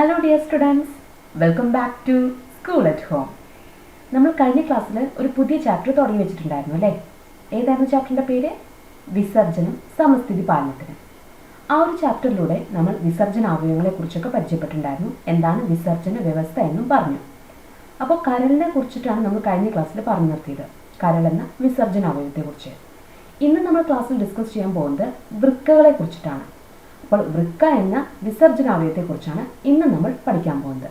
Hello dear students, welcome back to school at home. നമ്മൾ കഴിഞ്ഞ ക്ലാസ്സിൽ ഒരു പുതിയ ചാപ്റ്റർ തുടങ്ങി വെച്ചിട്ടുണ്ടായിരുന്നു അല്ലേ? ഏതായിരുന്നു ചാപ്റ്ററിൻ്റെ പേര്? വിസർജനം സമസ്ഥിതി പാലനത്തിന്. ആ ഒരു ചാപ്റ്ററിലൂടെ നമ്മൾ വിസർജന അവയവങ്ങളെ കുറിച്ചൊക്കെ പരിചയപ്പെട്ടിട്ടുണ്ടായിരുന്നു. എന്താണ് വിസർജന വ്യവസ്ഥ എന്നും പറഞ്ഞു. അപ്പോൾ കരളിനെ കുറിച്ചിട്ടാണ് നമ്മൾ കഴിഞ്ഞ ക്ലാസ്സിൽ പറഞ്ഞു നിർത്തിയത്. കരൾ എന്ന വിസർജന അവയവത്തെക്കുറിച്ച്. ഇന്ന് നമ്മൾ ക്ലാസ്സിൽ ഡിസ്കസ് ചെയ്യാൻ പോകുന്നത് വൃക്കകളെ കുറിച്ചിട്ടാണ്. അപ്പോൾ വൃക്ക എന്ന വിസർജനാവയവത്തെക്കുറിച്ചാണ് ഇന്ന് നമ്മൾ പഠിക്കാൻ പോകുന്നത്.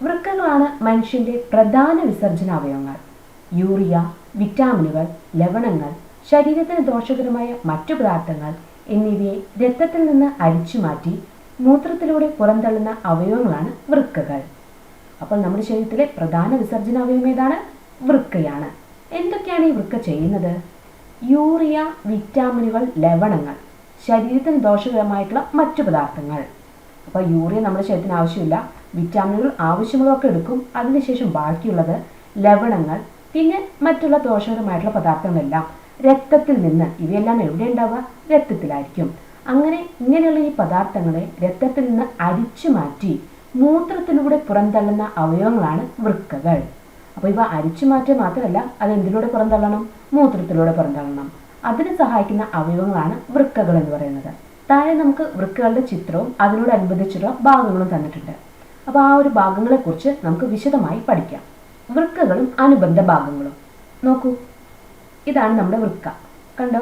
വൃക്കകളാണ് മനുഷ്യന്റെ പ്രധാന വിസർജനാവയവങ്ങൾ. യൂറിയ, വിറ്റാമിനുകൾ, ലവണങ്ങൾ, ശരീരത്തിന് ദോഷകരമായ മറ്റു പദാർത്ഥങ്ങൾ എന്നിവയെ രക്തത്തിൽ നിന്ന് അരിച്ചു മാറ്റി മൂത്രത്തിലൂടെ പുറന്തള്ളുന്ന അവയവങ്ങളാണ് വൃക്കകൾ. അപ്പോൾ നമ്മുടെ ശരീരത്തിലെ പ്രധാന വിസർജനാവയവം ഏതാണ്? വൃക്കയാണ്. എന്തൊക്കെയാണ് ഈ വൃക്ക ചെയ്യുന്നത്? യൂറിയ, വിറ്റാമിനുകൾ, ലവണങ്ങൾ, ശരീരത്തിന് ദോഷകരമായിട്ടുള്ള മറ്റു പദാർത്ഥങ്ങൾ. അപ്പോൾ യൂറിയ നമ്മുടെ ശരീരത്തിന് ആവശ്യമില്ല, വിറ്റാമിനുകൾ ആവശ്യമുള്ളതൊക്കെ എടുക്കും. അതിനുശേഷം ബാക്കിയുള്ളത് ലവണങ്ങൾ, പിന്നെ മറ്റുള്ള ദോഷകരമായിട്ടുള്ള പദാർത്ഥങ്ങളെല്ലാം രക്തത്തിൽ നിന്ന്. ഇവയെല്ലാം എവിടെ ഉണ്ടാവുക? രക്തത്തിലായിരിക്കും. ഇങ്ങനെയുള്ള ഈ പദാർത്ഥങ്ങളെ രക്തത്തിൽ നിന്ന് അരിച്ചു മാറ്റി മൂത്രത്തിലൂടെ പുറന്തള്ളുന്ന അവയവങ്ങളാണ് വൃക്കകൾ. അപ്പോൾ ഇവ അരിച്ചു മാറ്റുക മാത്രമല്ല, അതെന്തിലൂടെ പുറന്തള്ളണം? മൂത്രത്തിലൂടെ പുറന്തള്ളണം. അതിന് സഹായിക്കുന്ന അവയവങ്ങളാണ് വൃക്കകൾ എന്ന് പറയുന്നത്. താഴെ നമുക്ക് വൃക്കകളുടെ ചിത്രവും അതിനോടനുബന്ധിച്ചുള്ള ഭാഗങ്ങളും തന്നിട്ടുണ്ട്. അപ്പോൾ ആ ഒരു ഭാഗങ്ങളെക്കുറിച്ച് നമുക്ക് വിശദമായി പഠിക്കാം. വൃക്കകളും അനുബന്ധ ഭാഗങ്ങളും നോക്കൂ. ഇതാണ് നമ്മുടെ വൃക്ക. കണ്ടോ?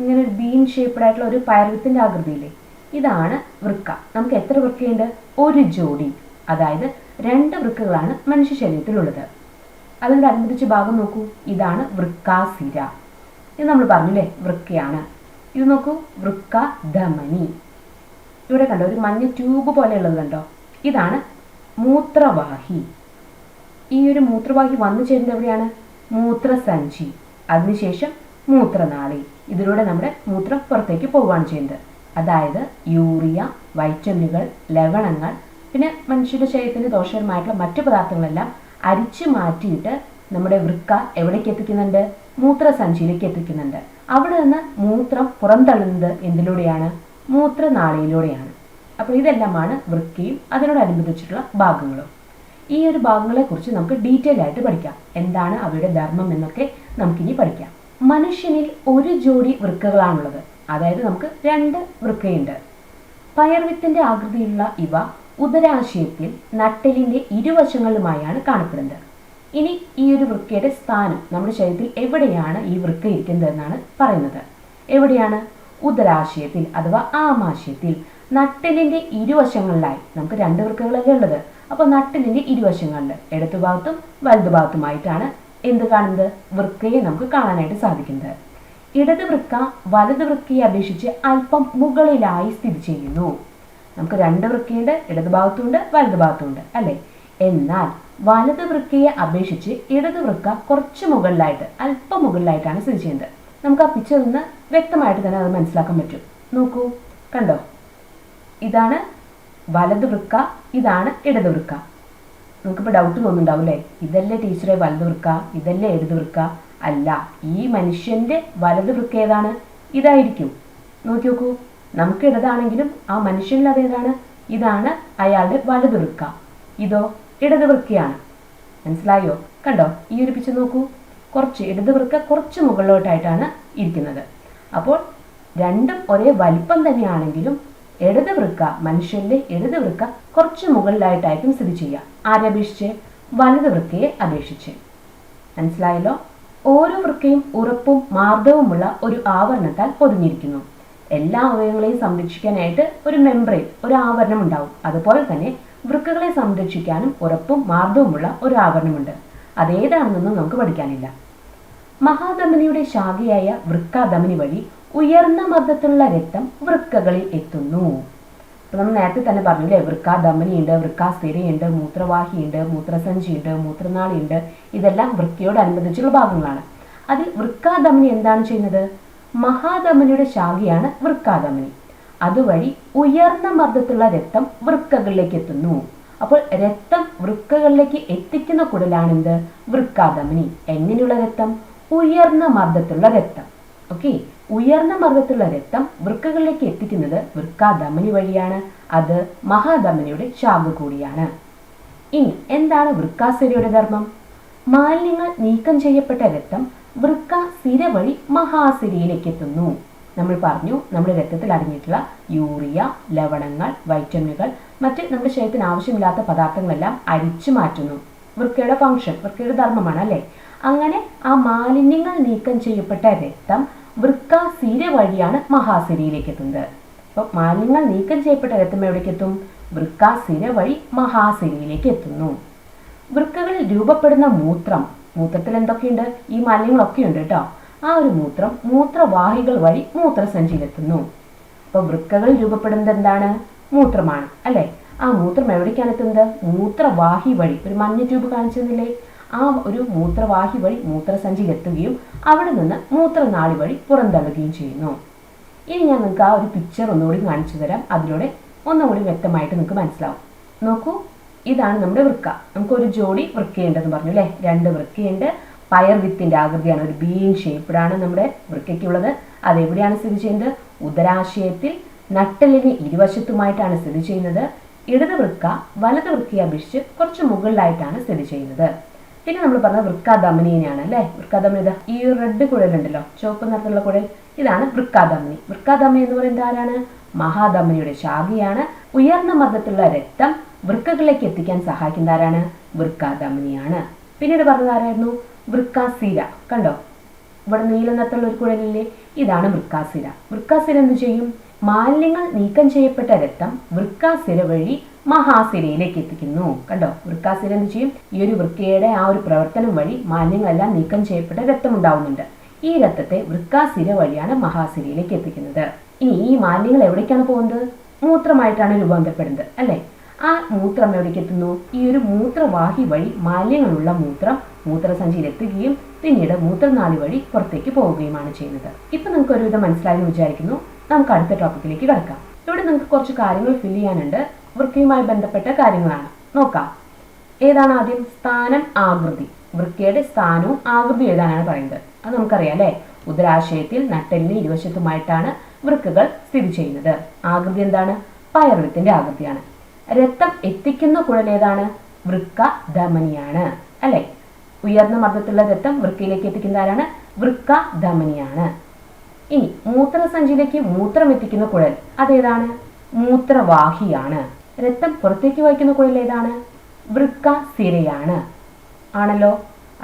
ഇങ്ങനെ ഒരു ബീൻ ഷേപ്പ്ഡായിട്ടുള്ള ഒരു പയർവിത്തിൻ്റെ ആകൃതിയില്ലേ? ഇതാണ് വൃക്ക. നമുക്ക് എത്ര വൃക്കയുണ്ട്? ഒരു ജോഡി. അതായത് 2 വൃക്കകളാണ് മനുഷ്യ ശരീരത്തിലുള്ളത്. അതിനോടനുബന്ധിച്ച ഭാഗം നോക്കൂ. ഇതാണ് വൃക്കാസിര. ഇത് നമ്മൾ പറഞ്ഞില്ലേ, വൃക്കയാണ്. ഇത് നോക്കൂ, വൃക്ക ധമനി. ഇവിടെ കണ്ടോ ഒരു മഞ്ഞ ട്യൂബ് പോലെയുള്ളത് കണ്ടോ? ഇതാണ് മൂത്രവാഹി. ഈ ഒരു മൂത്രവാഹി വന്നു ചേരുന്നത് എവിടെയാണ്? മൂത്രസഞ്ചി. അതിനുശേഷം മൂത്രനാളി. ഇതിലൂടെ നമ്മുടെ മൂത്രം പുറത്തേക്ക് പോവുകയാണ് ചെയ്യുന്നത്. അതായത് യൂറിയ, വൈറ്റമിനുകൾ, ലവണങ്ങൾ, പിന്നെ മനുഷ്യരുടെ ശരീരത്തിന് ദോഷകരമായിട്ടുള്ള മറ്റു പദാർത്ഥങ്ങളെല്ലാം അരിച്ചു മാറ്റിയിട്ട് നമ്മുടെ വൃക്ക എവിടേക്ക് എത്തിക്കുന്നുണ്ട്? മൂത്രസഞ്ചിയിലേക്ക് എത്തിക്കുന്നുണ്ട്. അവിടെ നിന്ന് മൂത്രം പുറന്തള്ളുന്നത് എന്തിലൂടെയാണ്? മൂത്രനാളിയിലൂടെയാണ്. അപ്പോൾ ഇതെല്ലാമാണ് വൃക്കയും അതിനോടനുബന്ധിച്ചിട്ടുള്ള ഭാഗങ്ങളും. ഈ ഒരു ഭാഗങ്ങളെക്കുറിച്ച് നമുക്ക് ഡീറ്റെയിൽ ആയിട്ട് പഠിക്കാം. എന്താണ് അവയുടെ ധർമ്മം എന്നൊക്കെ നമുക്കിനി പഠിക്കാം. മനുഷ്യനിൽ ഒരു ജോഡി വൃക്കകളാണുള്ളത്. അതായത് നമുക്ക് 2 വൃക്കയുണ്ട്. പയർവിത്തിന്റെ ആകൃതിയിലുള്ള ഇവ ഉദരാശയത്തിൽ നട്ടെല്ലിന്റെ ഇരുവശങ്ങളിലുമായാണ് കാണപ്പെടുന്നത്. ഇനി ഈ ഒരു വൃക്കയുടെ സ്ഥാനം നമ്മുടെ ശരീരത്തിൽ എവിടെയാണ് ഈ വൃക്ക ഇരിക്കുന്നത് എന്നാണ് പറയുന്നത്. എവിടെയാണ്? ഉദരാശയത്തിൽ അഥവാ ആമാശയത്തിൽ. നട്ടെല്ലിന്റെ ഇരുവശങ്ങളിലായി. നമുക്ക് 2 വൃക്കകളല്ലേ ഉള്ളത്. അപ്പോൾ നട്ടെല്ലിന്റെ ഇരുവശങ്ങളിൽ ഇടതു ഭാഗത്തും വലതു ഭാഗത്തുമായിട്ടാണ് എന്ത് കാണുന്നത്? വൃക്കയെ നമുക്ക് കാണാനായിട്ട് സാധിക്കുന്നത്. ഇടത് വൃക്ക വലത് വൃക്കയെ അപേക്ഷിച്ച് അല്പം മുകളിലായി സ്ഥിതി ചെയ്യുന്നു. നമുക്ക് 2 വൃക്കയുണ്ട്, ഇടതു ഭാഗത്തുണ്ട് വലതു ഭാഗത്തുണ്ട് അല്ലേ? എന്നാൽ വലത് വൃക്കയെ അപേക്ഷിച്ച് ഇടത് വൃക്ക കുറച്ച് മുകളിലായിട്ട്, അല്പം മുകളിലായിട്ടാണ് സ്ഥിതി ചെയ്യുന്നത്. നമുക്ക് ആ പിക്ചറിൽ നിന്ന് വ്യക്തമായിട്ട് തന്നെ അത് മനസ്സിലാക്കാൻ പറ്റും. നോക്കൂ, കണ്ടോ? ഇതാണ് വലത് വൃക്ക, ഇതാണ് ഇടത് വൃക്ക. നമുക്കിപ്പോൾ ഡൗട്ട് തോന്നുന്നുണ്ടാവും അല്ലേ? ഇതല്ലേ ടീച്ചറെ വലത് വൃക്ക, ഇതല്ലേ ഇടത് വൃക്ക? അല്ല, ഈ മനുഷ്യന്റെ വലത് വൃക്ക ഏതാണ്? ഇതായിരിക്കും. നോക്കി നോക്കൂ, നമുക്ക് ഇടതാണെങ്കിലും ആ മനുഷ്യനിൽ അതേതാണ്? ഇതാണ് അയാളുടെ വലത് വൃക്ക. ഇതോ ഇടത് വൃക്കയാണ്. മനസ്സിലായോ? കണ്ടോ? ഈ ഒരു പിക്ചർ നോക്കൂ. കുറച്ച് ഇടത് വൃക്ക കുറച്ച് മുകളിലോട്ടായിട്ടാണ് ഇരിക്കുന്നത്. അപ്പോൾ രണ്ടും ഒരേ വലിപ്പം തന്നെയാണെങ്കിലും ഇടത് വൃക്ക, മനുഷ്യന്റെ ഇടത് വൃക്ക കുറച്ച് മുകളിലായിട്ടായിരിക്കും സ്ഥിതി ചെയ്യുക. ആരെ അപേക്ഷിച്ച്? വലത് വൃക്കയെ അപേക്ഷിച്ച്. മനസ്സിലായല്ലോ? ഓരോ വൃക്കയും ഉറപ്പും മാർദ്ദവുമുള്ള ഒരു ആവരണത്താൽ പൊതിഞ്ഞിരിക്കുന്നു. എല്ലാ അവയവങ്ങളെയും സംരക്ഷിക്കാനായിട്ട് ഒരു മെംബ്രെയിൻ, ഒരു ആവരണം ഉണ്ടാവും. അതുപോലെ തന്നെ വൃക്കകളെ സംരക്ഷിക്കാനും ഉറപ്പും മാർദ്ദവുമുള്ള ഒരു ആവരണമുണ്ട്. അതേതാണെന്നൊന്നും നമുക്ക് പഠിക്കാനില്ല. മഹാധമനിയുടെ ശാഖയായ വൃക്കാധമനി വഴി ഉയർന്ന മർദ്ദത്തിലുള്ള രക്തം വൃക്കകളിൽ എത്തുന്നു. അപ്പോൾ നമ്മൾ നേരത്തെ തന്നെ പറഞ്ഞില്ലേ, വൃക്കാധമനിയുണ്ട്, വൃക്കാസ്ഥിരയുണ്ട്, മൂത്രവാഹിയുണ്ട്, മൂത്രസഞ്ചിയുണ്ട്, മൂത്രനാളിയുണ്ട്. ഇതെല്ലാം വൃക്കയോടനുബന്ധിച്ചുള്ള ഭാഗങ്ങളാണ്. അതിൽ വൃക്കാധമനി എന്താണ് ചെയ്യുന്നത്? മഹാധമനിയുടെ ശാഖയാണ് വൃക്കാധമനി. അതുവഴി ഉയർന്ന മർദ്ദത്തിലുള്ള രക്തം വൃക്കകളിലേക്ക് എത്തുന്നു. അപ്പോൾ രക്തം വൃക്കകളിലേക്ക് എത്തിക്കുന്ന കുടലാണെന്ത്? വൃക്കാധമനി. എങ്ങനെയുള്ള രക്തം? ഉയർന്ന മർദ്ദത്തിലുള്ള രക്തം. ഓക്കെ. ഉയർന്ന മർദ്ദത്തിലുള്ള രക്തം വൃക്കകളിലേക്ക് എത്തിക്കുന്നത് വൃക്കാധമനി വഴിയാണ്. അത് മഹാധമനിയുടെ ശാഖ കൂടിയാണ്. ഇനി എന്താണ് വൃക്കാസിരയുടെ ധർമ്മം? മാലിന്യങ്ങൾ നീക്കം ചെയ്യപ്പെട്ട രക്തം വൃക്കാസിര വഴി മഹാസിരയിലേക്ക് എത്തുന്നു. നമ്മൾ പറഞ്ഞു, നമ്മുടെ രക്തത്തിൽ അടങ്ങിയിട്ടുള്ള യൂറിയ, ലവണങ്ങൾ, വൈറ്റമിനുകൾ, മറ്റ് നമ്മുടെ ശരീരത്തിന് ആവശ്യമില്ലാത്ത പദാർത്ഥങ്ങളെല്ലാം അരിച്ചു മാറ്റുന്നു. വൃക്കയുടെ ഫംഗ്ഷൻ, വൃക്കയുടെ ധർമ്മമാണ് അല്ലേ. അങ്ങനെ ആ മാലിന്യങ്ങൾ നീക്കം ചെയ്യപ്പെട്ട രക്തം വൃക്കാസിര വഴിയാണ് മഹാസിരയിലേക്ക് എത്തുന്നത്. അപ്പോൾ മാലിന്യങ്ങൾ നീക്കം ചെയ്യപ്പെട്ട രക്തം എവിടേക്ക് എത്തും? വൃക്കാസിര വഴി മഹാസിരയിലേക്ക് എത്തുന്നു. വൃക്കകളിൽ രൂപപ്പെടുന്ന മൂത്രത്തിൽ എന്തൊക്കെയുണ്ട്? ഈ മാലിന്യങ്ങളൊക്കെ ഉണ്ട് കേട്ടോ. ആ ഒരു മൂത്രം മൂത്രവാഹികൾ വഴി മൂത്രസഞ്ചിയിലെത്തുന്നു. അപ്പോൾ വൃക്കകളിൽ രൂപപ്പെടുന്നത് എന്താണ്? മൂത്രമാണ് അല്ലേ. ആ മൂത്രം എവിടേക്കാണ് എത്തുന്നത്? മൂത്രവാഹി വഴി. ഒരു മഞ്ഞ ട്യൂബ് കാണിച്ചിരുന്നില്ലേ? ആ ഒരു മൂത്രവാഹി വഴി മൂത്രസഞ്ചിയിൽ എത്തുകയും അവിടെ നിന്ന് മൂത്രനാളി വഴി പുറന്തള്ളുകയും ചെയ്യുന്നു. ഇനി ഞാൻ നിങ്ങൾക്ക് ആ ഒരു പിക്ചർ ഒന്നുകൂടി കാണിച്ചു തരാം. അതിലൂടെ ഒന്നുകൂടി വ്യക്തമായിട്ട് നിങ്ങൾക്ക് മനസ്സിലാവും. നോക്കൂ, ഇതാണ് നമ്മുടെ വൃക്ക. നമുക്കൊരു ജോഡി വൃക്കയുണ്ടെന്ന് പറഞ്ഞു അല്ലേ. 2 വൃക്കയുണ്ട്. പയർ വിത്തിന്റെ ആകൃതിയാണ്, ഒരു ബീയിങ് ഷേപ്പ്ഡാണ് നമ്മുടെ വൃക്കയ്ക്കുള്ളത്. അതെവിടെയാണ് സ്ഥിതി ചെയ്യുന്നത്? ഉദരാശയത്തിൽ നട്ടെല്ലിന് ഇരുവശത്തുമായിട്ടാണ് സ്ഥിതി ചെയ്യുന്നത്. ഇടത് വൃക്ക വലത് വൃക്കയെ അപേക്ഷിച്ച് കുറച്ച് മുകളിലായിട്ടാണ് സ്ഥിതി ചെയ്യുന്നത്. പിന്നെ നമ്മൾ പറഞ്ഞ വൃക്കാധമനിയാണ് അല്ലേ. വൃക്കാധമനി ഈ റെഡ് കുഴലുണ്ടല്ലോ, ചുവപ്പ് നിറത്തിലുള്ള കുഴൽ, ഇതാണ് വൃക്കാധമനി. വൃക്കാധമനി എന്ന് പറയുന്നത് ആരാണ്? മഹാധമനിയുടെ ശാഖയാണ്. ഉയർന്ന മർദ്ദത്തിലുള്ള രക്തം വൃക്കകളിലേക്ക് എത്തിക്കാൻ സഹായിക്കുന്ന ആരാണ്? വൃക്കാധമനിയാണ്. പിന്നീട് പറഞ്ഞത് ആരായിരുന്നു? വൃക്കാസിര. കണ്ടോ, ഇവിടെ നീല നിറത്തിലുള്ള ഒരു കുഴലില്ലേ, ഇതാണ് വൃക്കാസിര. വൃക്കാസിര എന്ത് ചെയ്യും? മാലിന്യങ്ങൾ നീക്കം ചെയ്യപ്പെട്ട രക്തം വൃക്കാസിര വഴി മഹാസിരയിലേക്ക് എത്തിക്കുന്നു. കണ്ടോ, വൃക്കാസിര എന്ത് ചെയ്യും? ഈ ഒരു വൃക്കയുടെ ആ ഒരു പ്രവർത്തനം വഴി മാലിന്യങ്ങളെല്ലാം നീക്കം ചെയ്യപ്പെട്ട രക്തം ഉണ്ടാവുന്നുണ്ട്. ഈ രക്തത്തെ വൃക്കാസിര വഴിയാണ് മഹാസിരയിലേക്ക് എത്തിക്കുന്നത്. ഇനി ഈ മാലിന്യങ്ങൾ എവിടേക്കാണ് പോകുന്നത്? മൂത്രമായിട്ടാണ് രൂപാന്തരപ്പെടുന്നത് അല്ലെ. ആ മൂത്രം എവിടേക്ക് എത്തുന്നു? ഈ ഒരു മൂത്രവാഹി വഴി മാലിന്യങ്ങളുള്ള മൂത്രം മൂത്രസഞ്ചിയിൽ എത്തുകയും പിന്നീട് മൂത്രനാളി വഴി പുറത്തേക്ക് പോവുകയുമാണ് ചെയ്യുന്നത്. ഇപ്പൊ നിങ്ങൾക്ക് ഒരുവിധം മനസ്സിലായെന്ന് വിചാരിക്കുന്നു. നമുക്ക് അടുത്ത ടോപ്പിക്കിലേക്ക് കടക്കാം. ഇവിടെ നിങ്ങൾക്ക് കുറച്ച് കാര്യങ്ങൾ ഫില്ല് ചെയ്യാനുണ്ട്. വൃക്കയുമായി ബന്ധപ്പെട്ട കാര്യങ്ങളാണ്. നോക്കാം. ഏതാണ് ആദ്യം? സ്ഥാനം, ആകൃതി. വൃക്കയുടെ സ്ഥാനവും ആകൃതിയും എഴുതാനാണ് പറയുന്നത്. അത് നമുക്കറിയാം അല്ലെ. ഉദരാശയത്തിൽ നട്ടെല്ലിന് ഇരുവശത്തുമായിട്ടാണ് വൃക്കകൾ സ്ഥിതി ചെയ്യുന്നത്. ആകൃതി എന്താണ്? പയർവിത്തിന്റെ ആകൃതിയാണ്. രക്തം എത്തിക്കുന്ന കുഴൽ ഏതാണ്? വൃക്ക ധമനിയാണ് അല്ലെ. ഉയർന്ന മർദ്ദത്തിലുള്ള രക്തം വൃക്കയിലേക്ക് എത്തിക്കുന്ന ആരാണ്? വൃക്ക ധമനിയാണ്. ഇനി മൂത്രസഞ്ചിയിലേക്ക് മൂത്രം എത്തിക്കുന്ന കുഴൽ അതേതാണ്? മൂത്രവാഹിയാണ്. രക്തം പുറത്തേക്ക് വഹിക്കുന്ന കുഴൽ ഏതാണ്? വൃക്കാസിരയാണ്. ആണല്ലോ.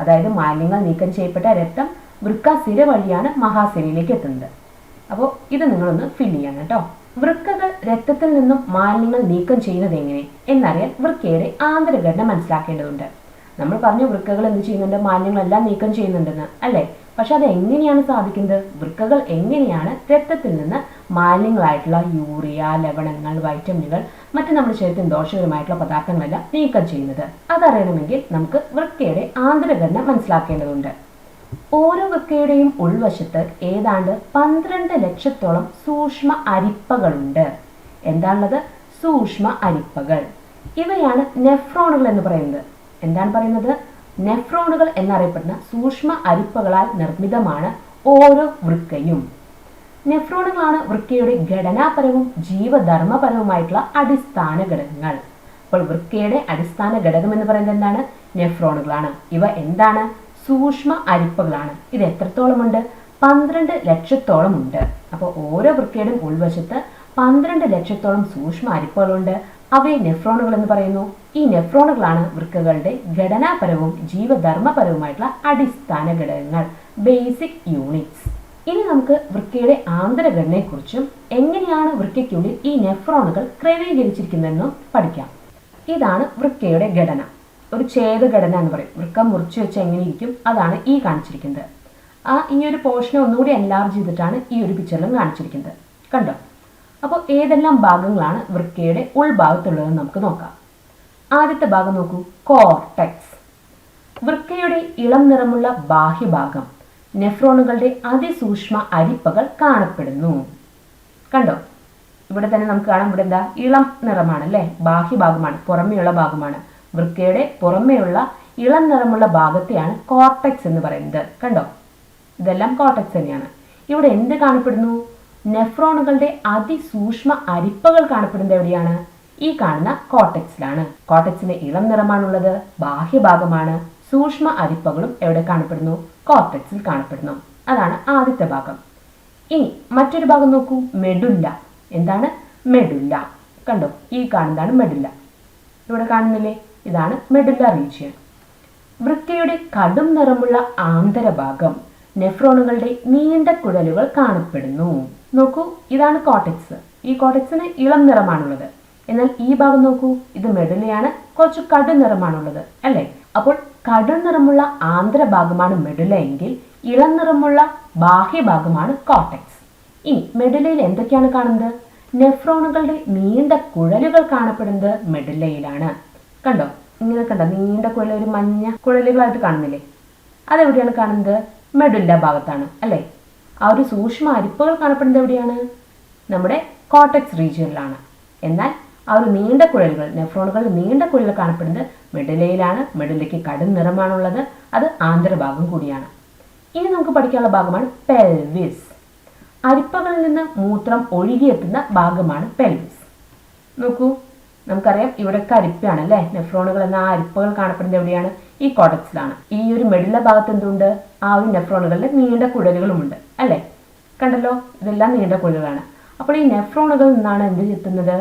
അതായത് മാലിന്യങ്ങൾ നീക്കം ചെയ്യപ്പെട്ട രക്തം വൃക്കാസിര വഴിയാണ് മഹാസിരയിലേക്ക് എത്തുന്നത്. അപ്പോൾ ഇത് നിങ്ങളൊന്ന് ഫില്ല് ചെയ്യണം കേട്ടോ. വൃക്കകൾ രക്തത്തിൽ നിന്നും മാലിന്യങ്ങൾ നീക്കം ചെയ്യുന്നത് എങ്ങനെ എന്നറിയാൻ വൃക്കയുടെ ആന്തരഘടന മനസ്സിലാക്കേണ്ടതുണ്ട്. നമ്മൾ പറഞ്ഞു വൃക്കകൾ എന്ത് ചെയ്യുന്നുണ്ട്? മാലിന്യങ്ങളെല്ലാം നീക്കം ചെയ്യുന്നുണ്ടെന്ന് അല്ലേ. പക്ഷെ അത് എങ്ങനെയാണ് സാധിക്കുന്നത്? വൃക്കകൾ എങ്ങനെയാണ് രക്തത്തിൽ നിന്ന് മാലിന്യങ്ങളായിട്ടുള്ള യൂറിയ, ലവണങ്ങൾ, വൈറ്റമിനുകൾ, മറ്റ് നമ്മുടെ ശരീരത്തിന് ദോഷകരമായിട്ടുള്ള പദാർത്ഥങ്ങളെല്ലാം നീക്കം ചെയ്യുന്നത്? അതറിയണമെങ്കിൽ നമുക്ക് വൃക്കയുടെ ആന്തരഘടന മനസ്സിലാക്കേണ്ടതുണ്ട്. ഓരോ വൃക്കയുടെയും ഉൾവശത്ത് ഏതാണ്ട് 12 ലക്ഷത്തോളം സൂക്ഷ്മ അരിപ്പകളുണ്ട്. എന്താണുള്ളത്? സൂക്ഷ്മ അരിപ്പകൾ. ഇവയാണ് നെഫ്രോണുകൾ എന്ന് പറയുന്നത്. എന്താണ് പറയുന്നത്? നെഫ്രോണുകൾ എന്നറിയപ്പെടുന്ന സൂക്ഷ്മ അരിപ്പകളാൽ നിർമ്മിതമാണ് ഓരോ വൃക്കയും. നെഫ്രോണുകളാണ് വൃക്കയുടെ ഘടനാപരവും ജീവധർമ്മപരവുമായിട്ടുള്ള അടിസ്ഥാന ഘടകങ്ങൾ. അപ്പോൾ വൃക്കയുടെ അടിസ്ഥാന ഘടകം എന്ന് പറയുന്നത് എന്താണ്? നെഫ്രോണുകളാണ്. ഇവ എന്താണ്? സൂക്ഷ്മ അരിപ്പകളാണ്. ഇത് എത്രത്തോളം ഉണ്ട്? 12 ലക്ഷത്തോളം ഉണ്ട്. അപ്പോൾ ഓരോ വൃക്കയുടെയും ഉൾവശത്ത് 12 ലക്ഷത്തോളം സൂക്ഷ്മ അരിപ്പകളുണ്ട്. അവയെ നെഫ്രോണുകൾ എന്ന് പറയുന്നു. ഈ നെഫ്രോണുകളാണ് വൃക്കകളുടെ ഘടനാപരവും ജീവധർമ്മപരവുമായിട്ടുള്ള അടിസ്ഥാന ഘടകങ്ങൾ, ബേസിക് യൂണിറ്റ്സ്. ഇനി നമുക്ക് വൃക്കയുടെ ആന്തരഘടനയെക്കുറിച്ചും എങ്ങനെയാണ് വൃക്കയ്ക്കുള്ളിൽ ഈ നെഫ്രോണുകൾ ക്രമീകരിച്ചിരിക്കുന്നതെന്നും പഠിക്കാം. ഇതാണ് വൃക്കയുടെ ഘടന. ഒരു ഛേദഘടന എന്ന് പറയും. വൃക്ക മുറിച്ച് വെച്ച് എങ്ങനെ ഇരിക്കും, അതാണ് ഈ കാണിച്ചിരിക്കുന്നത്. ഈ ഒരു പോർഷനെ ഒന്നുകൂടി എൻലാർജ് ചെയ്തിട്ടാണ് ഈ ഒരു പിക്ചറിലും കാണിച്ചിരിക്കുന്നത്. കണ്ടോ? അപ്പോൾ ഏതെല്ലാം ഭാഗങ്ങളാണ് വൃക്കയുടെ ഉൾഭാഗത്തുള്ളതെന്ന് നമുക്ക് നോക്കാം. ആദ്യത്തെ ഭാഗം നോക്കൂ, കോർട്ടെക്സ്. വൃക്കയുടെ ഇളം നിറമുള്ള ബാഹ്യഭാഗം. നെഫ്രോണുകളുടെ അതിസൂക്ഷ്മ അരിപ്പകൾ കാണപ്പെടുന്നു. കണ്ടോ? ഇവിടെ തന്നെ നമുക്ക് കാണാം. ഇവിടെ എന്താ? ഇളം നിറമാണ് അല്ലേ. ബാഹ്യഭാഗമാണ്, പുറമേയുള്ള ഭാഗമാണ്. വൃക്കയുടെ പുറമേയുള്ള ഇളം നിറമുള്ള ഭാഗത്തെയാണ് കോർട്ടെക്സ് എന്ന് പറയുന്നത്. കണ്ടോ? ഇതെല്ലാം കോർട്ടെക്സ് തന്നെയാണ്. ഇവിടെ എന്ത് കാണപ്പെടുന്നു? നെഫ്രോണുകളുടെ അതിസൂക്ഷ്മ അരിപ്പകൾ കാണപ്പെടുന്നത് എവിടെയാണ്? ഈ കാണുന്ന കോർട്ടെക്സിലാണ്. കോർട്ടെക്സിന് ഇളം നിറമാണുള്ളത്, ബാഹ്യഭാഗമാണ്. സൂക്ഷ്മ അരിപ്പകളും എവിടെ കാണപ്പെടുന്നു? കോർട്ടെക്സിൽ കാണപ്പെടുന്നു. അതാണ് ആദ്യത്തെ ഭാഗം. ഇനി മറ്റൊരു ഭാഗം നോക്കൂ, മെഡുല്ല. എന്താണ് മെഡുല്ല? കണ്ടോ, ഈ കാണുന്നതാണ് മെഡുല്ല. ഇവിടെ കാണുന്നില്ലേ? ഇതാണ് മെഡുല്ല റീജിയൻ. വൃക്കയുടെ കടും നിറമുള്ള ആന്തരഭാഗം നെഫ്രോണുകളുടെ നീണ്ട കുഴലുകൾ കാണപ്പെടുന്നു. നോക്കൂ, ഇതാണ് കോർട്ടെക്സ്. ഈ കോർട്ടെക്സിന് ഇളം നിറമാണുള്ളത്. എന്നാൽ ഈ ഭാഗം നോക്കൂ, ഇത് മെഡുലയാണ്, കുറച്ച് കടും നിറമാണുള്ളത് അല്ലേ? അപ്പോൾ കടും നിറമുള്ള ആന്തരഭാഗമാണ് മെഡുല എങ്കിൽ ഇളം നിറമുള്ള ബാഹ്യഭാഗമാണ് കോർട്ടെക്സ്. ഇനി മെഡുലയിൽ എന്തൊക്കെയാണ് കാണുന്നത്? നെഫ്രോണുകളുടെ നീണ്ട കുഴലുകൾ കാണപ്പെടുന്നത് മെഡുലയിലാണ്. കണ്ടോ, ഇങ്ങനെ കണ്ടോ, നീണ്ട കുഴൽ, ഒരു മഞ്ഞ കുഴലുകളായിട്ട് കാണുന്നില്ലേ? അതെവിടെയാണ് കാണുന്നത്? മെഡുല്ല ഭാഗത്താണ് അല്ലേ? ആ ഒരു സൂക്ഷ്മ അരിപ്പകൾ കാണപ്പെടുന്നത് എവിടെയാണ്? നമ്മുടെ കോർട്ടെക്സ് റീജിയനിലാണ്. എന്നാൽ ആ ഒരു നീണ്ട കുഴലുകൾ, നെഫ്രോണുകൾ നീണ്ട കുഴലുകൾ കാണപ്പെടുന്നത് മെഡുലയിലാണ്. മെഡുലയ്ക്ക് കടും നിറമാണുള്ളത്, അത് ആന്തരഭാഗം കൂടിയാണ്. ഇനി നമുക്ക് പഠിക്കാനുള്ള ഭാഗമാണ് പെൽവിസ്. അരിപ്പകളിൽ നിന്ന് മൂത്രം ഒഴുകിയെത്തുന്ന ഭാഗമാണ് പെൽവിസ്. നോക്കൂ, നമുക്കറിയാം ഇവിടെയൊക്കെ അരിപ്പയാണ് അല്ലേ? നെഫ്രോണുകൾ എന്ന ആ അരിപ്പകൾ കാണപ്പെടുന്നത് എവിടെയാണ്? ഈ കോർട്ടെക്സിലാണ്. ഈ ഒരു മെഡുല ഭാഗത്ത് എന്തുണ്ട്? ആ ഒരു നെഫ്രോണുകളുടെ നീണ്ട കുഴലുകളുമുണ്ട് അല്ലേ? കണ്ടല്ലോ, ഇതെല്ലാം നീണ്ട കുഴലുകളാണ്. അപ്പോൾ ഈ നെഫ്രോണുകളിൽ നിന്നാണ് എന്ത് എത്തുന്നത്?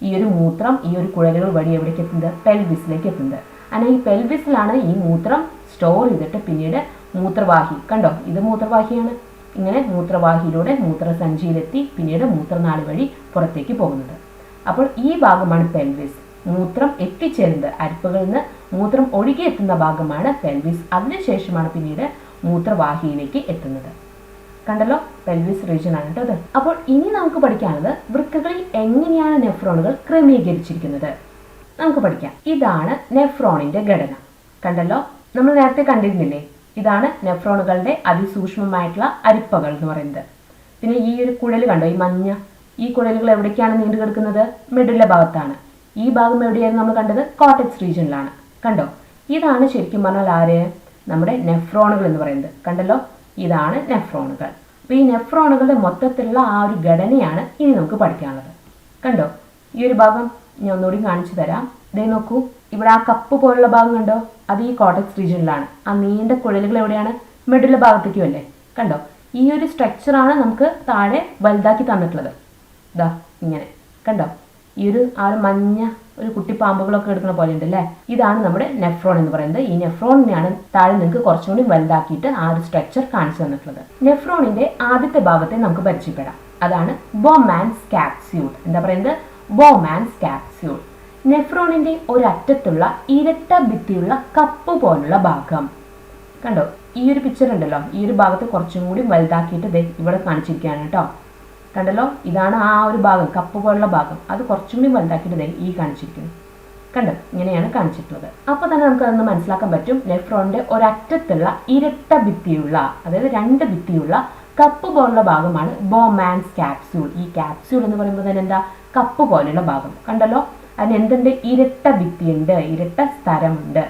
ഈ ഒരു മൂത്രം ഈ ഒരു കുഴലുകൾ വഴി എവിടേക്ക് എത്തുന്നത്? പെൽവിസിലേക്ക് എത്തുന്നത്. അങ്ങനെ ഈ പെൽവിസിലാണ് ഈ മൂത്രം സ്റ്റോർ ചെയ്തിട്ട് പിന്നീട് മൂത്രവാഹി, കണ്ടോ ഇത് മൂത്രവാഹിയാണ്, ഇങ്ങനെ മൂത്രവാഹിയിലൂടെ മൂത്രസഞ്ചിയിലെത്തി പിന്നീട് മൂത്രനാളി വഴി പുറത്തേക്ക് പോകുന്നത്. അപ്പോൾ ഈ ഭാഗമാണ് പെൽവിസ്. മൂത്രം എത്തിച്ചേരുന്നത്, അരിപ്പകളിൽ നിന്ന് മൂത്രം ഒഴുകിയെത്തുന്ന ഭാഗമാണ് പെൽവിസ്. അതിനുശേഷമാണ് പിന്നീട് മൂത്രവാഹിയിലേക്ക് എത്തുന്നത്. കണ്ടല്ലോ, പെൽവിസ് റീജിയൻ ആണ് കേട്ടോ അത്. അപ്പോൾ ഇനി നമുക്ക് പഠിക്കാനുള്ളത് വൃക്കകളിൽ എങ്ങനെയാണ് നെഫ്രോണുകൾ ക്രമീകരിച്ചിരിക്കുന്നത് നമുക്ക് പഠിക്കാം. ഇതാണ് നെഫ്രോണിന്റെ ഘടന. കണ്ടല്ലോ, നമ്മൾ നേരത്തെ കണ്ടിരുന്നില്ലേ? ഇതാണ് നെഫ്രോണുകളുടെ അതിസൂക്ഷ്മമായിട്ടുള്ള അരിപ്പകൾ എന്ന് പറയുന്നത്. പിന്നെ ഈ ഒരു കുഴൽ കണ്ടോ, ഈ മഞ്ഞ, ഈ കുഴലുകൾ എവിടേക്കാണ് നീണ്ടു കിടക്കുന്നത്? മെഡുല്ല ഭാഗത്താണ്. ഈ ഭാഗം എവിടെയായിരുന്നു നമ്മൾ കണ്ടത്? കോർട്ടെക്സ് റീജിയനിലാണ്. കണ്ടോ, ഇതാണ് ശരിക്കും പറഞ്ഞാൽ ആര്? നമ്മുടെ നെഫ്രോണുകൾ എന്ന് പറയുന്നത്. കണ്ടല്ലോ, ഇതാണ് നെഫ്രോണുകൾ. അപ്പോൾ ഈ നെഫ്രോണുകളുടെ മൊത്തത്തിലുള്ള ആ ഒരു ഘടനയാണ് ഇനി നമുക്ക് പഠിക്കാനുള്ളത്. കണ്ടോ, ഈ ഒരു ഭാഗം ഞാൻ ഒന്നുകൂടി കാണിച്ചു തരാം. ഇതേ നോക്കൂ, ഇവിടെ ആ കപ്പ് പോലുള്ള ഭാഗം കണ്ടോ, അത് ഈ കോർട്ടെക്സ് റീജിയനിലാണ്. ആ നീണ്ട കുഴലുകൾ എവിടെയാണ്? മെഡുല്ല ഭാഗത്തേക്കും അല്ലേ? കണ്ടോ, ഈ ഒരു സ്ട്രക്ചറാണ് നമുക്ക് താഴെ വലുതാക്കി തന്നിട്ടുള്ളത്. ഇതാ ഇങ്ങനെ കണ്ടോ, ഈ ഒരു ആ ഒരു മഞ്ഞ ഒരു കുട്ടി പാമ്പുകളൊക്കെ എടുക്കുന്ന പോലെ ഉണ്ട് അല്ലേ? ഇതാണ് നമ്മുടെ നെഫ്രോൺ എന്ന് പറയുന്നത്. ഈ നെഫ്രോണിനെയാണ് താഴെ നിങ്ങൾക്ക് കുറച്ചും കൂടി വലുതാക്കിയിട്ട് ആ ഒരു സ്ട്രക്ചർ കാണിച്ചു തന്നിട്ടുള്ളത്. നെഫ്രോണിന്റെ ആദ്യത്തെ ഭാഗത്തെ നമുക്ക് പരിചയപ്പെടാം. അതാണ് ബോമാൻസ് കാപ്സ്യൂൾ. എന്താ പറയുന്നത്? Bowman's capsule. നെഫ്രോണിന്റെ ഒരറ്റത്തുള്ള ഇരട്ട ഭിത്തിയുള്ള കപ്പ് പോലുള്ള ഭാഗം കണ്ടോ. ഈ ഒരു പിക്ചർ ഉണ്ടല്ലോ, ഈ ഒരു ഭാഗത്ത് കുറച്ചും കൂടി വലുതാക്കിയിട്ട് ഇവിടെ കാണിച്ചിരിക്കുകയാണ് കേട്ടോ. കണ്ടല്ലോ, ഇതാണ് ആ ഒരു ഭാഗം, കപ്പ് പോലുള്ള ഭാഗം. അത് കുറച്ചും കൂടി വലുതാക്കിയിട്ട് ഈ കാണിച്ചിരിക്കുന്നു. കണ്ടോ, ഇങ്ങനെയാണ് കാണിച്ചിട്ടുള്ളത്. അപ്പോൾ തന്നെ നമുക്കതൊന്ന് മനസ്സിലാക്കാൻ പറ്റും. നെഫ്രോണിന്റെ ഒരറ്റത്തുള്ള ഇരട്ട ഭിത്തിയുള്ള, അതായത് രണ്ട് ഭിത്തിയുള്ള കപ്പ് പോലുള്ള ഭാഗമാണ് ബോമാൻസ് കാപ്സ്യൂൾ. ഈ കാപ്സ്യൂൾ എന്ന് പറയുമ്പോൾ തന്നെ എന്താ? കപ്പ് പോലുള്ള ഭാഗം. കണ്ടല്ലോ, അതിന് എന്തുണ്ട്? ഇരട്ട ഭിത്തിയുണ്ട്, ഇരട്ട സ്ഥലമുണ്ട്.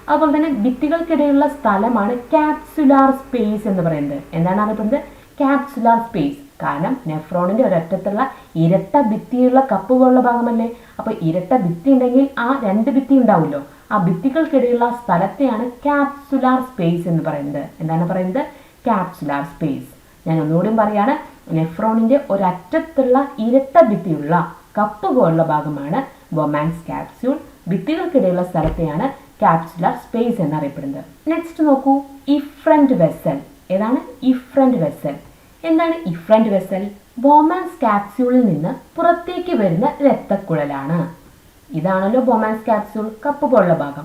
അതുപോലെ തന്നെ ഭിത്തികൾക്കിടയിലുള്ള സ്ഥലമാണ് കാപ്സുലാർ സ്പേസ് എന്ന് പറയുന്നത്. എന്താണ് അറിയപ്പെടുന്നത്? കാപ്സുലാർ സ്പേസ്. കാരണം നെഫ്രോണിന്റെ ഒരറ്റത്തുള്ള ഇരട്ട ഭിത്തിയുള്ള കപ്പ് പോലുള്ള ഭാഗമല്ലേ. അപ്പൊ ഇരട്ട ഭിത്തി ഉണ്ടെങ്കിൽ ആ രണ്ട് ഭിത്തി ഉണ്ടാവുമല്ലോ. ആ ഭിത്തികൾക്കിടയിലുള്ള സ്ഥലത്തെയാണ് കാപ്സുലാർ സ്പേസ് എന്ന് പറയുന്നത്. എന്താണ് പറയുന്നത്? കാപ്സുലാർ സ്പേസ്. ഞാൻ ഒന്നുകൂടി പറയാണ്, നെഫ്രോണിന്റെ ഒരറ്റത്തുള്ള ഇരട്ട ഭിത്തിയുള്ള കപ്പ് പോലുള്ള ഭാഗമാണ് ബോമാൻസ് കാപ്സ്യൂൾ. ഭിത്തികൾക്കിടയിലുള്ള സ്ഥലത്തെയാണ് കാപ്സുലാർ സ്പേസ് എന്നറിയപ്പെടുന്നത്. നെക്സ്റ്റ് നോക്കൂ, ഇഫ്രന്റ് വെസൽ. ഏതാണ് ഇഫ്രന്റ് വെസൽ? എന്താണ് ഇഫ്രന്റ് വെസൽ? ബോമാൻസ് കാപ്സ്യൂളിൽ നിന്ന് പുറത്തേക്ക് വരുന്ന രക്തക്കുഴലാണ്. ഇതാണല്ലോ ബോമാൻസ് കാപ്സ്യൂൾ, കപ്പ് പോലുള്ള ഭാഗം.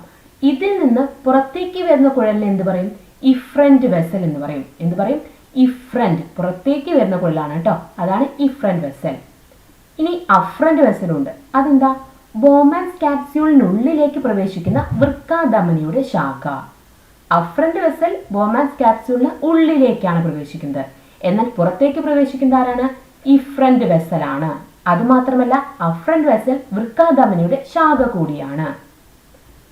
ഇതിൽ നിന്ന് പുറത്തേക്ക് വരുന്ന കുഴലിന് എന്ത് പറയും? ഇഫ്രന്റ് വെസൽ എന്ന് പറയും. എന്ത് പറയും? ഇഫ്രന്റ്, പുറത്തേക്ക് വരുന്ന കുഴലാണ് കേട്ടോ. അതാണ് ഇഫ്രന്റ് വെസൽ. ഇനി അഫ്രന്റ് വെസലുണ്ട്. അതെന്താ? ബോമാൻസ് കാപ്സ്യൂളിനുള്ളിലേക്ക് പ്രവേശിക്കുന്ന വൃക്കാധമനിയുടെ ശാഖ. അഫ്രന്റ് വെസൽ ബോമാൻസ് കാപ്സ്യൂളിന് ഉള്ളിലേക്കാണ് പ്രവേശിക്കുന്നത്. എന്നാൽ പുറത്തേക്ക് പ്രവേശിക്കുന്ന ആരാണ്? ഇഫ്രന്റ് വെസൽ ആണ്. അതുമാത്രമല്ല, അഫ്രന്റ് വെസൽ വൃക്കാധമനിയുടെ ശാഖ കൂടിയാണ്.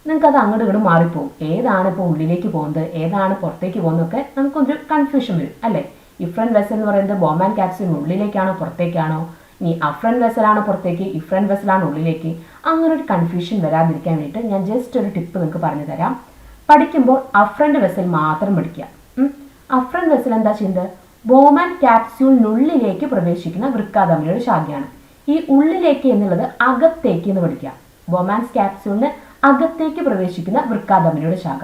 നിങ്ങൾക്കത് അങ്ങോട്ട് ഇങ്ങോട്ട് മാറിപ്പോവും. ഏതാണ് ഇപ്പോൾ ഉള്ളിലേക്ക് പോകുന്നത്, ഏതാണ് പുറത്തേക്ക് പോകുന്നതൊക്കെ നമുക്കൊരു കൺഫ്യൂഷൻ വരും അല്ലേ? ഇഫ്രന്റ് വെസൽ എന്ന് പറയുന്നത് ബോമാൻ ക്യാപ്സ്യൂളിന് ഉള്ളിലേക്കാണോ പുറത്തേക്കാണോ, ഇനി അഫ്രന്റ് വെസലാണോ പുറത്തേക്ക്, ഇഫ്രന്റ് വെസലാണോ ഉള്ളിലേക്ക്, അങ്ങനെ ഒരു കൺഫ്യൂഷൻ വരാതിരിക്കാൻ വേണ്ടിയിട്ട് ഞാൻ ജസ്റ്റ് ഒരു ടിപ്പ് നിങ്ങൾക്ക് പറഞ്ഞു തരാം. പഠിക്കുമ്പോൾ അഫ്രന്റ് വെസൽ മാത്രം പഠിക്കുക. അഫ്രന്റ് വെസൽ എന്താ ചെയ്യുന്നത്? ബോമാൻ ക്യാപ്സ്യൂളിനുള്ളിലേക്ക് പ്രവേശിക്കുന്ന വൃക്കാധമനിയുടെ ശാഖയാണ്. ഈ ഉള്ളിലേക്ക് എന്നുള്ളത് അകത്തേക്ക് എന്ന് പഠിക്കുക. ബോമാൻ ക്യാപ്സ്യൂളിന് അകത്തേക്ക് പ്രവേശിക്കുന്ന വൃക്കാധമനിയുടെ ശാഖ.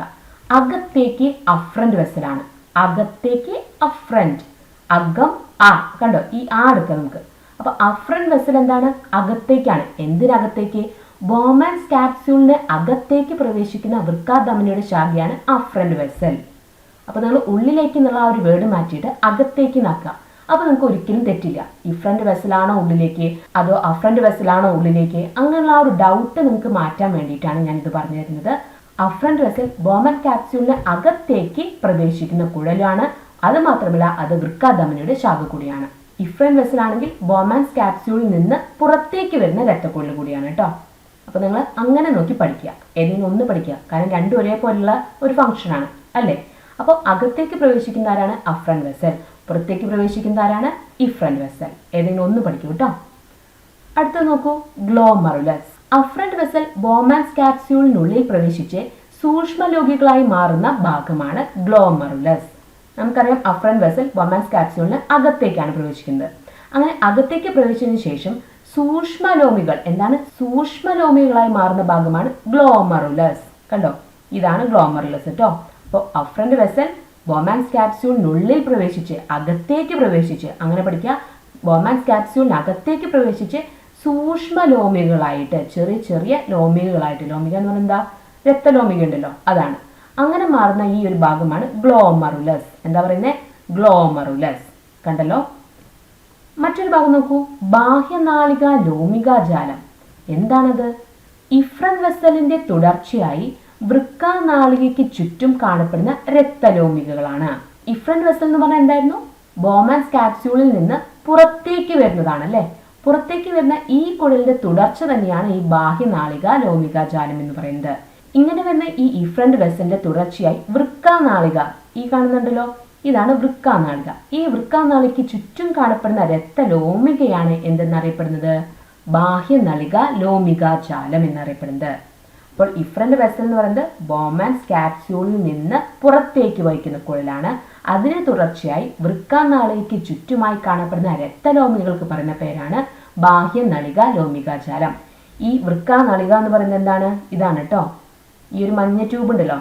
അകത്തേക്ക് അഫ്രന്റ് വെസലാണ്. അകത്തേക്ക് അഫ്രന്റ്, അകം ആ, കണ്ടോ ഈ ആ എടുക്കാം നമുക്ക്. അപ്പൊ അഫ്രന്റ് വെസൽ എന്താണ്? അകത്തേക്കാണ്. എന്തിനകത്തേക്ക്? ബോമാൻ ക്യാപ്സ്യൂളിന് അകത്തേക്ക് പ്രവേശിക്കുന്ന വൃക്കാധമനിയുടെ ശാഖയാണ് അഫ്രന്റ് വെസൽ. അപ്പൊ നിങ്ങൾ ഉള്ളിലേക്ക് എന്നുള്ള ആ ഒരു വേർഡ് മാറ്റിയിട്ട് അകത്തേക്ക് നാക്കുക. അപ്പൊ നിങ്ങൾക്ക് ഒരിക്കലും തെറ്റില്ല. ഇഫ്രന്റ് വെസലാണോ ഉള്ളിലേക്ക് അതോ അഫ്രന്റ് വെസലാണോ ഉള്ളിലേക്ക്, അങ്ങനെയുള്ള ആ ഒരു ഡൗട്ട് നിങ്ങൾക്ക് മാറ്റാൻ വേണ്ടിയിട്ടാണ് ഞാൻ ഇത് പറഞ്ഞു തരുന്നത്. അഫ്രന്റ് വെസൽ ബോമാൻ ക്യാപ്സ്യൂളിന് അകത്തേക്ക് പ്രവേശിക്കുന്ന കുഴലാണ്. അത് മാത്രമല്ല അത് വൃക്കാധമനിയുടെ ശാഖ കൂടിയാണ്. ഇഫ്രന്റ് വെസൽ ആണെങ്കിൽ ബോമാൻ ക്യാപ്സ്യൂളിൽ നിന്ന് പുറത്തേക്ക് വരുന്ന രക്തക്കുഴൽ കൂടിയാണ് കേട്ടോ. അപ്പൊ നിങ്ങൾ അങ്ങനെ നോക്കി പഠിക്കുക. ഏതെങ്കിലും ഒന്ന് പഠിക്കുക. കാരണം രണ്ടും ഒരേപോലുള്ള ഒരു ഫംഗ്ഷനാണ് അല്ലേ. അപ്പോൾ അകത്തേക്ക് പ്രവേശിക്കുന്ന ആരാണ്? അഫ്രന്റ് വെസൽ. പുറത്തേക്ക് പ്രവേശിക്കുന്ന ആരാണ്? ഇഫ്രന്റ് വെസൽ. ഏതെങ്കിലും ഒന്ന് പഠിക്കൂ കേട്ടോ. അടുത്ത നോക്കൂ, ഗ്ലോമറുലസ്. അഫ്രന്റ് വെസൽ ബോമാൻ ക്യാപ്സ്യൂളിനുള്ളിൽ പ്രവേശിച്ച് സൂക്ഷ്മലോഹികളായി മാറുന്ന ഭാഗമാണ് ഗ്ലോമറുലസ്. നമുക്കറിയാം അഫ്രന്റ് വെസൽ ബോമാൻ ക്യാപ്സ്യൂളിന് അകത്തേക്കാണ് പ്രവേശിക്കുന്നത്. അങ്ങനെ അകത്തേക്ക് പ്രവേശിച്ചതിന് ശേഷം സൂക്ഷ്മലോമികൾ, എന്താണ് സൂക്ഷ്മലോമികളായി മാറുന്ന ഭാഗമാണ് ഗ്ലോമറുലസ്. കണ്ടോ, ഇതാണ് ഗ്ലോമറുലസ് കേട്ടോ. അപ്പോൾ അഫ്രന്റ് വെസൽ ബോമാൻ ക്യാപ്സ്യൂളിനുള്ളിൽ പ്രവേശിച്ച് അകത്തേക്ക് പ്രവേശിച്ച്, അങ്ങനെ പഠിക്കുക, ബോമാൻ ക്യാപ്സ്യൂളിന് അകത്തേക്ക് പ്രവേശിച്ച് സൂക്ഷ്മലോമികളായിട്ട്, ചെറിയ ചെറിയ ലോമികളായിട്ട്, ലോമിക എന്ന് പറയുന്നത് എന്താ? രക്തലോമിക ഉണ്ടല്ലോ, അതാണ്. അങ്ങനെ മാറുന്ന ഈ ഒരു ഭാഗമാണ് ഗ്ലോമറുലസ്. എന്താ പറയുന്നത്? ഗ്ലോമറുലസ്. കണ്ടല്ലോ. മറ്റൊരു ഭാഗം നോക്കൂ, ബാഹ്യനാളിക ലോമികാജാലം. എന്താണത്? ഇഫ്രന്റ് വെസലിന്റെ തുടർച്ചയായി വൃക്കാനാളികയ്ക്ക് ചുറ്റും കാണപ്പെടുന്ന രക്തലോമികകളാണ്. ഇഫ്രന്റ് വെസൽ എന്ന് പറഞ്ഞാൽ എന്തായിരുന്നു? ബോമാൻ ക്യാപ്സ്യൂളിൽ നിന്ന് പുറത്തേക്ക് വരുന്നതാണ് അല്ലെ. പുറത്തേക്ക് വരുന്ന ഈ കുഴലിന്റെ തുടർച്ച തന്നെയാണ് ഈ ബാഹ്യനാളിക ലോമികാജാലം എന്ന് പറയുന്നത്. ഇങ്ങനെ വരുന്ന ഈ ഇഫ്രന്റ് വെസലിന്റെ തുടർച്ചയായി വൃക്കാനാളിക, ഈ കാണുന്നുണ്ടല്ലോ, ഇതാണ് വൃക്കാനാളിക. ഈ വൃക്കാനാളികയ്ക്ക് ചുറ്റും കാണപ്പെടുന്ന രക്തലോമികയാണ് എന്തെന്നറിയപ്പെടുന്നത്? ബാഹ്യനളിക ലോമികാജാലം എന്നറിയപ്പെടുന്നത്. അപ്പോൾ ഇഫ്രന്റ് വെസൽ എന്ന് പറയുന്നത് ബോമാൻ ക്യാപ്സ്യൂളിൽ നിന്ന് പുറത്തേക്ക് വഹിക്കുന്ന കുഴലാണ്. അതിന് തുടർച്ചയായി വൃക്കാനാളികയ്ക്ക് ചുറ്റുമായി കാണപ്പെടുന്ന രക്തലോമികൾക്ക് പറയുന്ന പേരാണ് ബാഹ്യനളിക ലോമികാജാലം. ഈ വൃക്കാനാളിക എന്ന് പറയുന്നത് എന്താണ്? ഇതാണ് കേട്ടോ. ഈ ഒരു മഞ്ഞ ട്യൂബ് ഉണ്ടല്ലോ,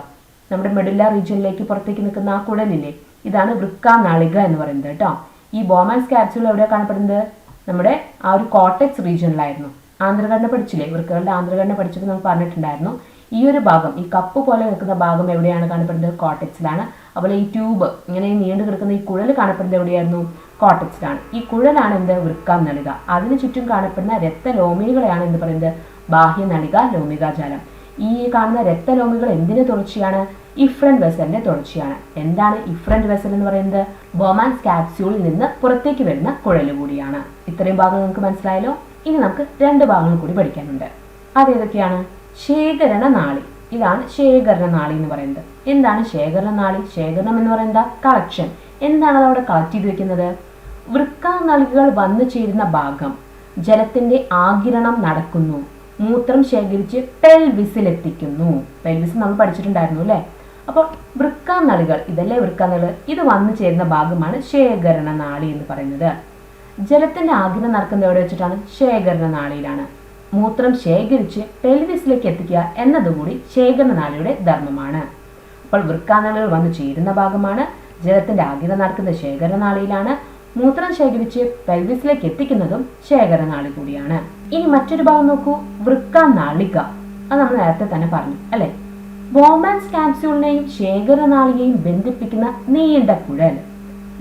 നമ്മുടെ മെഡുല്ല റീജിയനിലേക്ക് പുറത്തേക്ക് നിൽക്കുന്ന ആ കുഴലില്ലേ, ഇതാണ് വൃക്കാനാളിക എന്ന് പറയുന്നത് കേട്ടോ. ഈ ബോമാൻ ക്യാപ്സ്യൂൾ എവിടെയാണ് കാണപ്പെടുന്നത്? നമ്മുടെ ആ ഒരു കോർട്ടെക്സ് റീജിയനിലായിരുന്നു. ആന്തരഘടന പഠിച്ചില്ലേ? വൃക്കകളുടെ ആന്തരഘടന പഠിച്ചപ്പോൾ നമുക്ക് പറഞ്ഞിട്ടുണ്ടായിരുന്നു. ഈ ഒരു ഭാഗം, ഈ കപ്പ് പോലെ നിൽക്കുന്ന ഭാഗം എവിടെയാണ് കാണപ്പെടുന്നത്? കോർട്ടെക്സിലാണ്. അതുപോലെ ഈ ട്യൂബ് ഇങ്ങനെ നീണ്ടു കിടക്കുന്ന ഈ കുഴൽ കാണപ്പെടുന്നത് എവിടെയായിരുന്നു? കോർട്ടെക്സിലാണ്. ഈ കുഴലാണ് എന്ത്? വൃക്കാനാളിക. അതിന് ചുറ്റും കാണപ്പെടുന്ന രക്തലോമികളെയാണ് എന്ത് പറയുന്നത്? ബാഹ്യനളിക ലോമികാജാലം. ഈ കാണുന്ന രക്തലോമികൾ എന്തിന്റെ തുടർച്ചയാണ്? ഇഫ്രന്റ് വെസലിന്റെ തുടർച്ചയാണ്. എന്താണ് ഇഫ്രന്റ് വെസൽ എന്ന് പറയുന്നത്? ബോമാൻ ക്യാപ്സ്യൂളിൽ നിന്ന് പുറത്തേക്ക് വരുന്ന കുഴൽ കൂടിയാണ്. ഇത്രയും ഭാഗങ്ങൾ നമുക്ക് മനസ്സിലായല്ലോ. ഇനി നമുക്ക് രണ്ട് ഭാഗങ്ങൾ കൂടി പഠിക്കാനുണ്ട്. അതേതൊക്കെയാണ്? ശേഖരണ നാളി. ഇതാണ് ശേഖരണ നാളി എന്ന് പറയുന്നത്. എന്താണ് ശേഖരണ നാളി? ശേഖരണം എന്ന് പറയുന്നത് കളക്ഷൻ. എന്താണ് അത് അവിടെ കളക്ട് ചെയ്ത് വെക്കുന്നത്? വൃക്കാനാളികൾ വന്നു ചേരുന്ന ഭാഗം, ജലത്തിന്റെ ആഗിരണം നടക്കുന്നു, മൂത്രം ശേഖരിച്ച് പെൽവിസിൽ എത്തിക്കുന്നു. പെൽവിസ് നമ്മൾ പഠിച്ചിട്ടുണ്ടായിരുന്നു അല്ലേ. അപ്പോൾ വൃക്കാനാളികൾ, ഇതല്ലേ വൃക്കാനാളികൾ, ഇത് വന്നു ചേരുന്ന ഭാഗമാണ് ശേഖരണ നാളി എന്ന് പറയുന്നത്. ജലത്തിന്റെ ആഗിരണം നടക്കുന്നത് എവിടെ വെച്ചിട്ടാണ്? ശേഖരണ നാളിയിലാണ്. മൂത്രം ശേഖരിച്ച് പെൽവിസിലേക്ക് എത്തിക്കുക എന്നതുകൂടി ശേഖരണ നാളിയുടെ ധർമ്മമാണ്. അപ്പോൾ വൃക്കാനാളികൾ വന്നു ചേരുന്ന ഭാഗമാണ്, ജലത്തിന്റെ ആഗിരണം നടക്കുന്നത് ശേഖരണ നാളിയിലാണ്, മൂത്രം ശേഖരിച്ച് പെൽവിസിലേക്ക് എത്തിക്കുന്നതും ശേഖരണ നാളി കൂടിയാണ്. ഇനി മറ്റൊരു ഭാഗം നോക്കൂ, വൃക്കാനാളിക. അത് നമ്മൾ നേരത്തെ തന്നെ പറഞ്ഞു അല്ലെ. ബോമാൻ ക്യാപ്സ്യൂളിനെയും ശേഖരണ നാളിയെയും ബന്ധിപ്പിക്കുന്ന നീണ്ട കുഴൽ.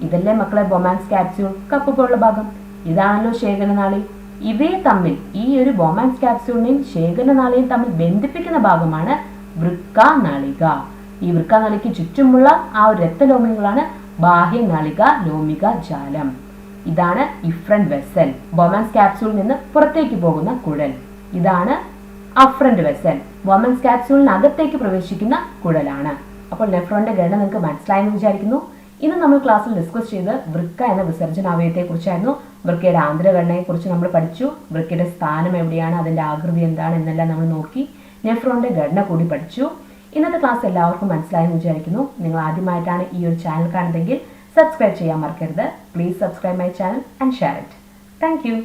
ഇതല്ലേ മക്കളെ ബോമാൻ ക്യാപ്സ്യൂൾ, കപ്പ് പോലുള്ള ഭാഗം. ഇതാണല്ലോ ശേഖരണ നാളി. ഇവയെ തമ്മിൽ, ഈ ഒരു ബോമാൻ ക്യാപ്സ്യൂളിനെയും ശേഖരണ നാളിയെയും തമ്മിൽ ബന്ധിപ്പിക്കുന്ന ഭാഗമാണ് വൃക്കാനാളിക. ഈ വൃക്കാനാളിക്ക് ചുറ്റുമുള്ള ആ ഒരു രക്തലോമികളാണ് ബാഹ്യനാളിക ലോമികാജാലം. ഇതാണ് ഇഫ്രന്റ് വെസൽ, ബോമാൻ ക്യാപ്സ്യൂളിൽ നിന്ന് പുറത്തേക്ക് പോകുന്ന കുഴൽ. ഇതാണ് അഫ്രന്റ് വെസൽ, ബോമാൻ ക്യാപ്സ്യൂളിന് അകത്തേക്ക് പ്രവേശിക്കുന്ന കുഴലാണ്. അപ്പോൾ നെഫ്രോന്റെ ഘടന നിങ്ങൾക്ക് മനസ്സിലായെന്ന് വിചാരിക്കുന്നു. ഇന്ന് നമ്മൾ ക്ലാസ്സിൽ ഡിസ്കസ് ചെയ്ത് വൃക്ക എന്ന വിസർജനാവയവത്തെക്കുറിച്ചായിരുന്നു. വൃക്കയുടെ ആന്തരഘടനയെക്കുറിച്ച് നമ്മൾ പഠിച്ചു. വൃക്കയുടെ സ്ഥാനം എവിടെയാണ്, അതിൻ്റെ ആകൃതി എന്താണ് എന്നെല്ലാം നമ്മൾ നോക്കി. നെഫ്രോണിൻ്റെ ഘടന കൂടി പഠിച്ചു. ഇന്നത്തെ ക്ലാസ് എല്ലാവർക്കും മനസ്സിലായെന്ന് വിചാരിക്കുന്നു. നിങ്ങൾ ആദ്യമായിട്ടാണ് ഈ ഒരു ചാനൽ കാണുന്നതെങ്കിൽ സബ്സ്ക്രൈബ് ചെയ്യാൻ മറക്കരുത്. Please subscribe my channel and share it. Thank you.